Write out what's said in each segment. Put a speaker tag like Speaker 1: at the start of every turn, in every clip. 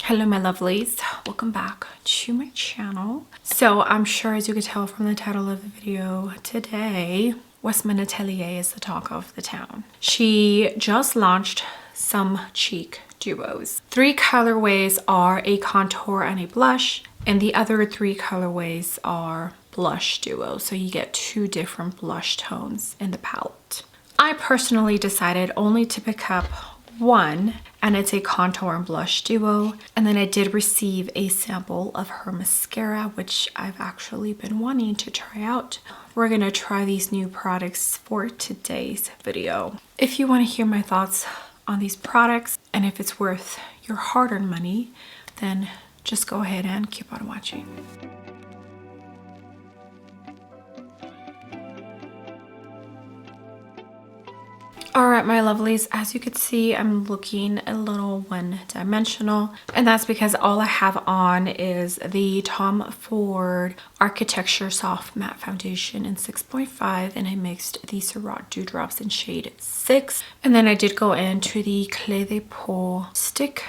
Speaker 1: Hello my lovelies, welcome back to my channel. So I'm sure as you could tell from the title of the video today, Westman Atelier is the talk of the town. She just launched some cheek duos. 3 colorways are a contour and a blush, and the other 3 colorways are blush duos. So you get 2 different blush tones in the palette. I personally decided only to pick up one, and it's a contour and blush duo. And then I did receive a sample of her mascara, which I've actually been wanting to try out. We're gonna try these new products for today's video. If you want to hear my thoughts on these products and if it's worth your hard-earned money, then just go ahead and keep on watching. All right, my lovelies, as you can see, I'm looking a little one-dimensional, and that's because all I have on is the Tom Ford Architecture Soft Matte Foundation in 6.5, and I mixed the Surratt Dewdrops in shade 6. And then I did go into the Clé de Peau stick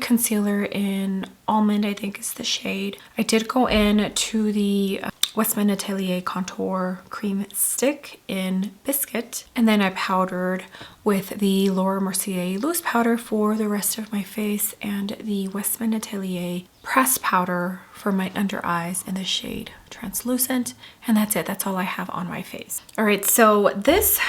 Speaker 1: concealer in Almond, I think is the shade. I did go in to the Westman Atelier Contour Cream Stick in Biscuit, and then I powdered with the Laura Mercier loose powder for the rest of my face and the Westman Atelier pressed powder for my under eyes in the shade Translucent. And that's it, that's all I have on my face. All right, so this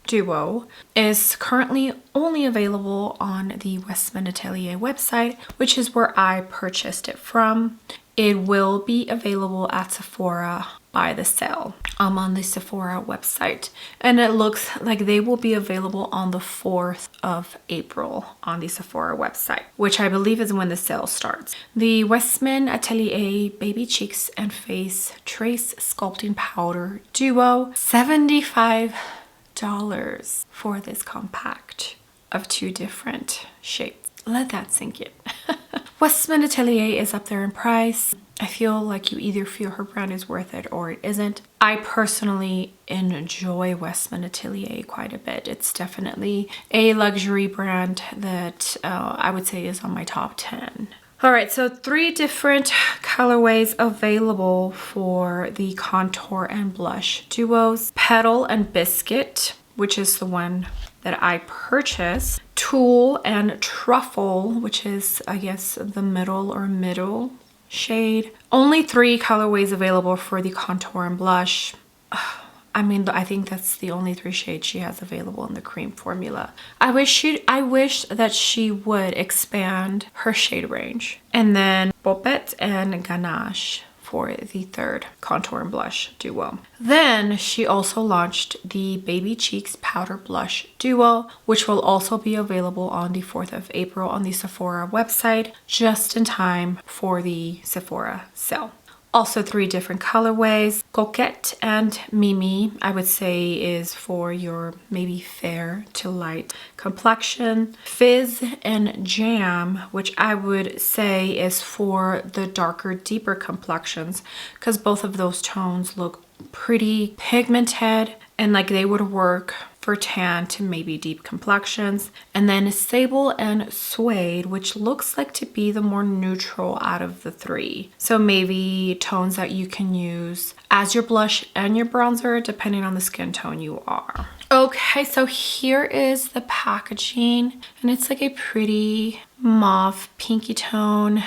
Speaker 1: duo is currently only available on the Westman Atelier website, which is where I purchased it from. It will be available at Sephora by the sale. I'm on the Sephora website, and it looks like they will be available on the 4th of April on the Sephora website, which I believe is when the sale starts. The Westman Atelier Baby Cheeks and Face Trace Sculpting Powder Duo, $75 for this compact of 2 different shapes. Let that sink in. Westman Atelier is up there in price. I feel like you either feel her brand is worth it or it isn't. I personally enjoy Westman Atelier quite a bit. It's definitely a luxury brand that I would say is on my top 10. All right, so 3 different colorways available for the contour and blush duos. Petal and Biscuit, which is the one that I purchased. Tulle and Truffle, which is, I guess, the middle shade. Only 3 colorways available for the contour and blush. I mean, I think that's the only 3 shades she has available in the cream formula. I wish that she would expand her shade range. And then Bopette and Ganache for the 3rd contour and blush duo. Then she also launched the Baby Cheeks Powder Blush Duo, which will also be available on the 4th of April on the Sephora website, just in time for the Sephora sale. Also 3 different colorways. Coquette and Mimi, I would say, is for your maybe fair to light complexion. Fizz and Jam, which I would say is for the darker, deeper complexions, because both of those tones look pretty pigmented and like they would work for tan to maybe deep complexions. And then Sable and Suede, which looks like to be the more neutral out of the 3. So maybe tones that you can use as your blush and your bronzer, depending on the skin tone you are. Okay, so here is the packaging, and it's like a pretty mauve pinky tone.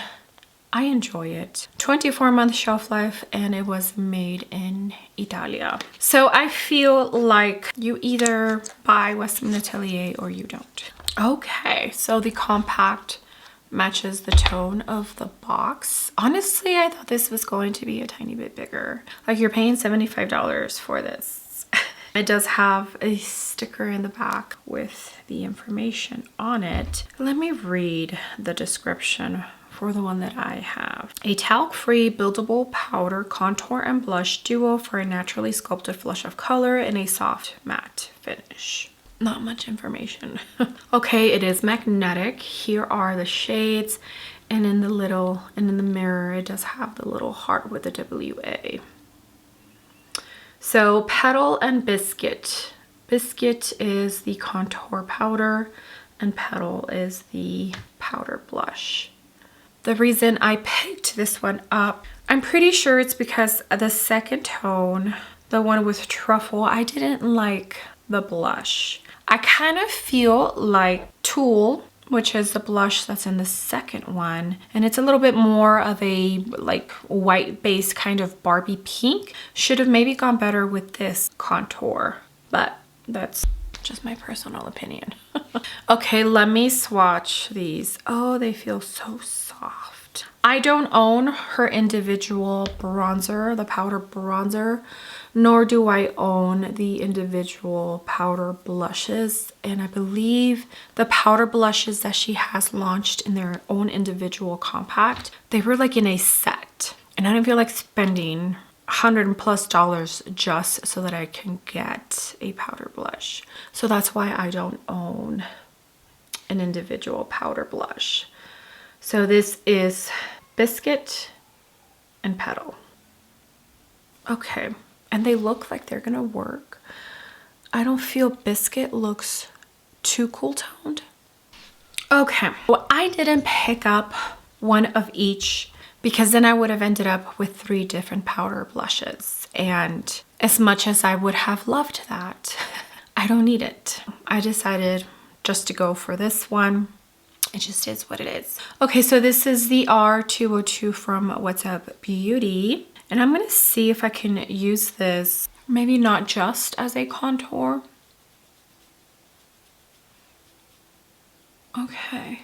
Speaker 1: I enjoy it. 24-month shelf life, and it was made in Italia. So I feel like you either buy Westman Atelier or you don't. Okay, so the compact matches the tone of the box. Honestly, I thought this was going to be a tiny bit bigger. Like, you're paying $75 for this. It does have a sticker in the back with the information on it. Let me read the description for the one that I have. A talc-free buildable powder contour and blush duo for a naturally sculpted flush of color in a soft matte finish. Not much information. Okay, it is magnetic. Here are the shades, and in the mirror it does have the little heart with the WA. So Petal and Biscuit. Biscuit is the contour powder and Petal is the powder blush. The reason I picked this one up, I'm pretty sure it's because the second tone, the one with truffle, I didn't like the blush. I kind of feel like Tulle, which is the blush that's in the second one, and it's a little bit more of a like white base kind of Barbie pink, should have maybe gone better with this contour, but that's just my personal opinion. Okay, let me swatch these. Oh, they feel so soft. I don't own her individual bronzer, the powder bronzer, nor do I own the individual powder blushes. And I believe the powder blushes that she has launched in their own individual compact, they were like in a set. And I don't feel like spending $100+ just so that I can get a powder blush. So that's why I don't own an individual powder blush. So this is Biscuit and Petal. Okay, and they look like they're gonna work. I don't feel Biscuit looks too cool toned. Okay, well, I didn't pick up one of each because then I would have ended up with 3 different powder blushes. And as much as I would have loved that, I don't need it. I decided just to go for this one. It just is what it is. Okay, so this is the R202 from What's Up Beauty. And I'm gonna see if I can use this, maybe not just as a contour. Okay.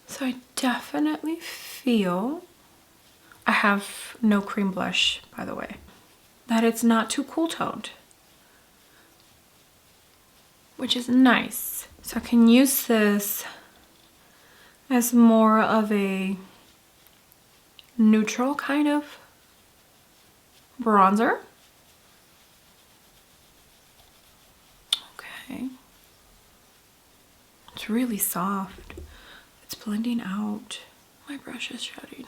Speaker 1: So I definitely feel, I have no cream blush, by the way, that it's not too cool toned, which is nice. So I can use this as more of a neutral kind of bronzer. Okay. It's really soft. It's blending out. My brush is shutting.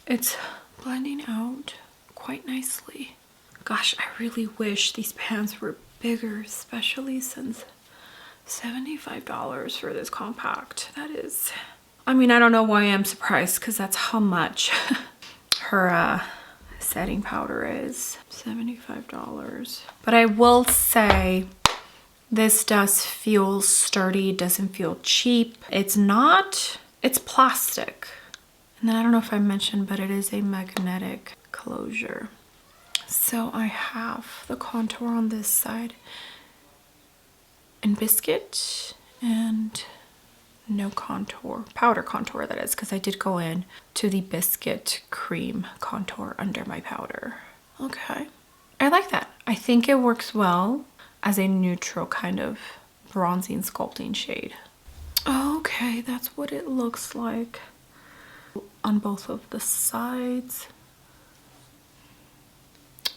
Speaker 1: It's blending out quite nicely. Gosh, I really wish these pans were bigger, especially since $75 for this compact. That is, I mean, I don't know why I'm surprised because that's how much her setting powder is. $75. But I will say this does feel sturdy, doesn't feel cheap. It's not, it's plastic. And then I don't know if I mentioned, but it is a magnetic closure. So I have the contour on this side in Biscuit and no contour, powder contour that is, because I did go in to the Biscuit cream contour under my powder. Okay, I like that. I think it works well as a neutral kind of bronzing sculpting shade. Okay, that's what it looks like on both of the sides.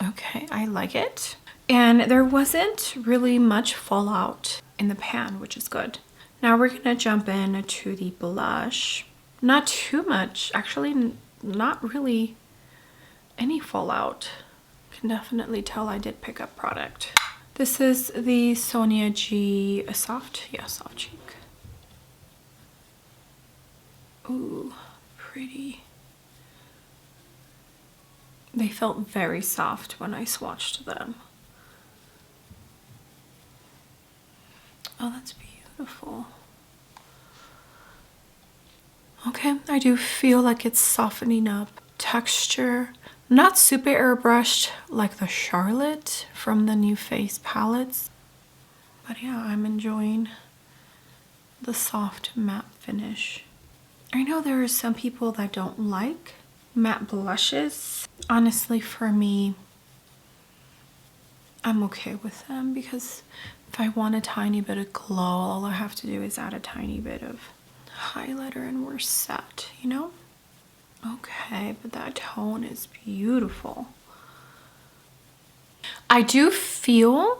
Speaker 1: Okay, I like it. And there wasn't really much fallout in the pan, which is good. Now we're gonna jump in to the blush. Not too much, actually not really any fallout. Can definitely tell I did pick up product. This is the Sonia G soft cheek. Ooh, pretty. They felt very soft when I swatched them. Oh, that's beautiful. Okay, I do feel like it's softening up. Texture, not super airbrushed like the Charlotte from the new Face palettes. But yeah, I'm enjoying the soft matte finish. I know there are some people that don't like matte blushes. Honestly, for me, I'm okay with them because if I want a tiny bit of glow, all I have to do is add a tiny bit of highlighter and we're set, you know? Okay, but that tone is beautiful. I do feel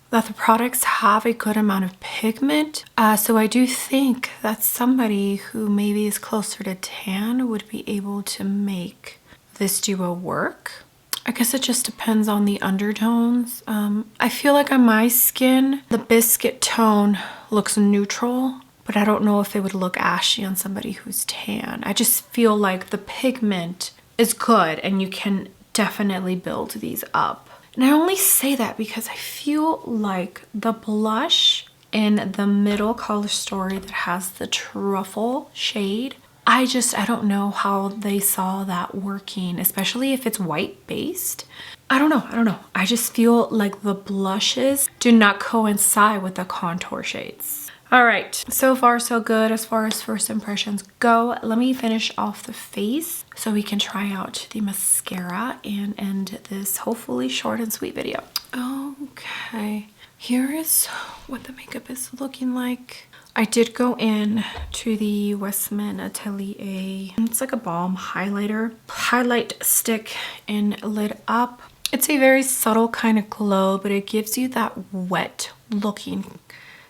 Speaker 1: that the products have a good amount of pigment, so I do think that somebody who maybe is closer to tan would be able to make this duo work. I guess it just depends on the undertones. I feel like on my skin, the Biscuit tone looks neutral, but I don't know if it would look ashy on somebody who's tan. I just feel like the pigment is good and you can definitely build these up. And I only say that because I feel like the blush in the middle color story that has the truffle shade, I don't know how they saw that working, especially if it's white based. I don't know. I just feel like the blushes do not coincide with the contour shades. All right, so far so good as far as first impressions go. Let me finish off the face so we can try out the mascara and end this hopefully short and sweet video. Okay, here is what the makeup is looking like. I did go in to the Westman Atelier. It's like a balm highlighter, highlight stick and lid up. It's a very subtle kind of glow, but it gives you that wet looking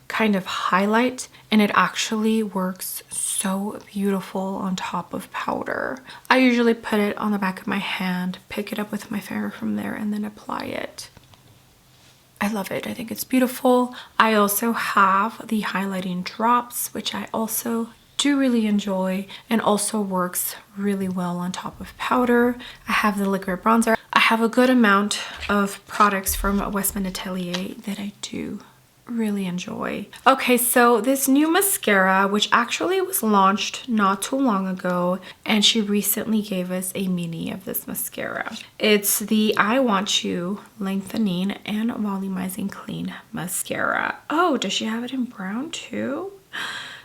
Speaker 1: kind of highlight, and it actually works so beautiful on top of powder. I usually put it on the back of my hand, pick it up with my finger from there, and then apply it. I love it. I think it's beautiful. I also have the highlighting drops, which I also do really enjoy and also works really well on top of powder. I have the liquid bronzer. I have a good amount of products from Westman Atelier that I do really enjoy. Okay, so this new mascara, which actually was launched not too long ago, and she recently gave us a mini of this mascara. It's the I Want You Lengthening and Volumizing Clean Mascara. Oh, does she have it in brown too?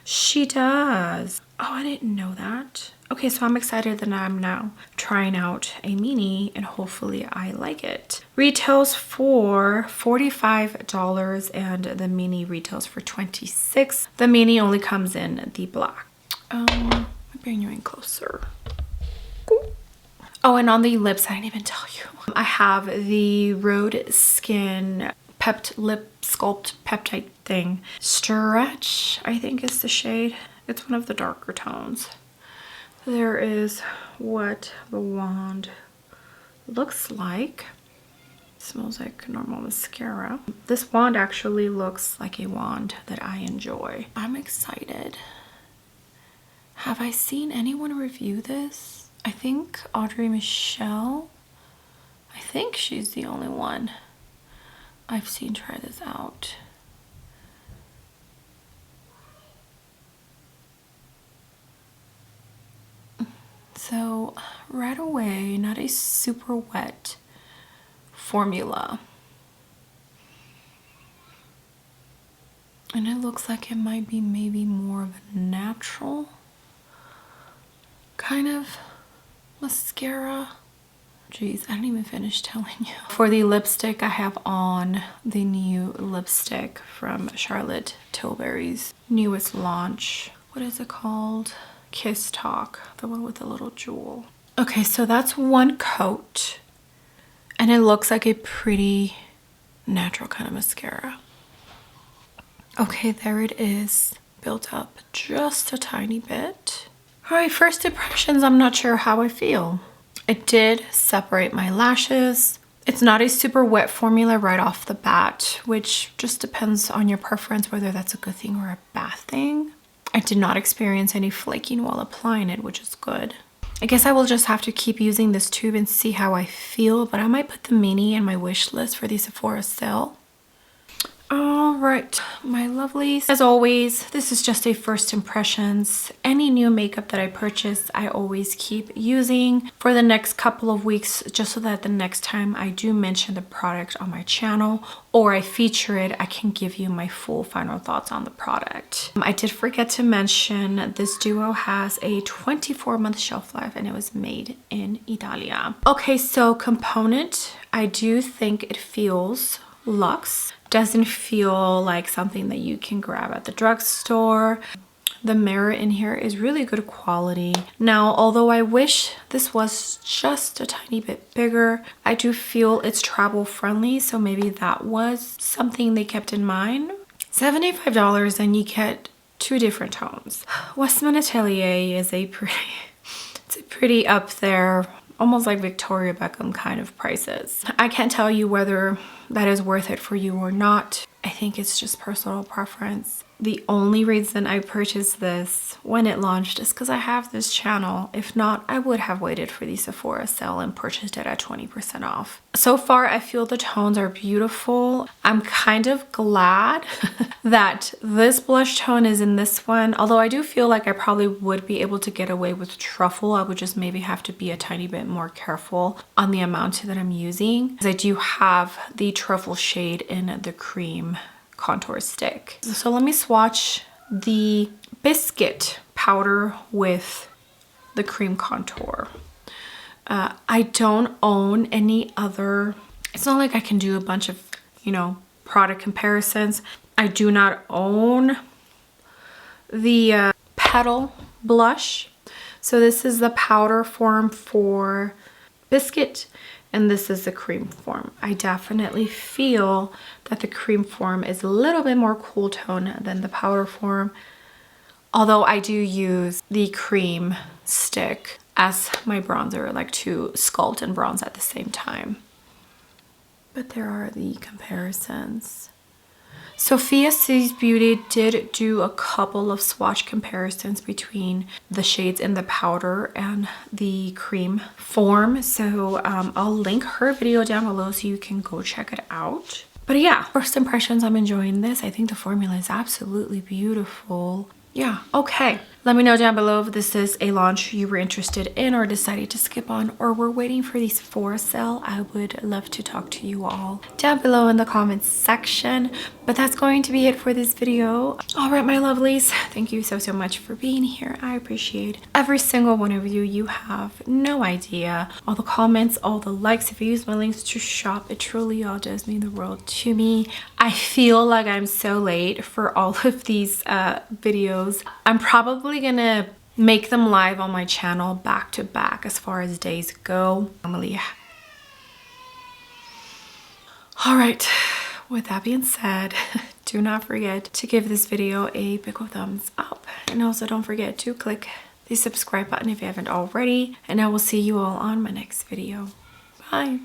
Speaker 1: She does. Oh, I didn't know that. Okay, so I'm excited that I'm now trying out a mini and hopefully I like it. Retails for $45 and the mini retails for $26. The mini only comes in the black. I'll bring you in closer. Oh, and on the lips, I didn't even tell you. I have the Rhode Skin Lip Sculpt Peptide thing. Stretch, I think is the shade. It's one of the darker tones. There is what the wand looks like. It smells like normal mascara. This wand actually looks like a wand that I enjoy. I'm excited. Have I seen anyone review this? I think Audrey Michelle. I think she's the only one I've seen try this out. So right away, not a super wet formula. And it looks like it might be maybe more of a natural kind of mascara. Jeez, I didn't even finish telling you. For the lipstick, I have on the new lipstick from Charlotte Tilbury's newest launch. What is it called? Kiss Talk, the one with the little jewel. Okay, so that's one coat and it looks like a pretty natural kind of mascara. Okay, there it is, built up just a tiny bit. All right, first impressions, I'm not sure how I feel. It did separate my lashes. It's not a super wet formula right off the bat, which just depends on your preference, whether that's a good thing or a bad thing. I did not experience any flaking while applying it, which is good. I guess I will just have to keep using this tube and see how I feel, but I might put the mini in my wish list for the Sephora sale. All right, my lovelies. As always, this is just a first impressions. Any new makeup that I purchase, I always keep using for the next couple of weeks, just so that the next time I do mention the product on my channel or I feature it, I can give you my full final thoughts on the product. I did forget to mention this duo has a 24-month shelf life and it was made in Italia. Okay, so component, I do think it feels luxe. Doesn't feel like something that you can grab at the drugstore. The mirror in here is really good quality. Now, although I wish this was just a tiny bit bigger, I do feel it's travel friendly, so maybe that was something they kept in mind. $75 and you get two different tones. Westman Atelier is it's a pretty up there, almost like Victoria Beckham kind of prices. I can't tell you whether that is worth it for you or not. I think it's just personal preference. the only reason I purchased this when it launched is because I have this channel. If not, I would have waited for the Sephora sale and purchased it at 20% off. So far, I feel the tones are beautiful. I'm kind of glad that this blush tone is in this one, although I do feel like I probably would be able to get away with truffle. I would just maybe have to be a tiny bit more careful on the amount that I'm using, because I do have the truffle shade in the cream contour stick. So let me swatch the biscuit powder with the cream contour. I don't own any other, it's not like I can do a bunch of, you know, product comparisons. I do not own the Petal blush. So this is the powder form for biscuit, and this is the cream form. I definitely feel that the cream form is a little bit more cool tone than the powder form, although I do use the cream stick as my bronzer, like to sculpt and bronze at the same time. But there are the comparisons. Sophia Sees Beauty did do a couple of swatch comparisons between the shades in the powder and the cream form. So I'll link her video down below so you can go check it out. But yeah, first impressions, I'm enjoying this. I think the formula is absolutely beautiful. Yeah, okay. Let me know down below if this is a launch you were interested in or decided to skip on, or we're waiting for the Sephora sale. I would love to talk to you all down below in the comments section. But that's going to be it for this video. All right, my lovelies, thank you so much for being here. I appreciate every single one of you. You have no idea. All the comments, all the likes. If you use my links to shop, it truly all does mean the world to me. I feel like I'm so late for all of these videos. I'm probably gonna make them live on my channel back to back as far as days go. Normally. All right, with that being said, do not forget to give this video a big ol' thumbs up, and also don't forget to click the subscribe button if you haven't already, and I will see you all on my next video. Bye.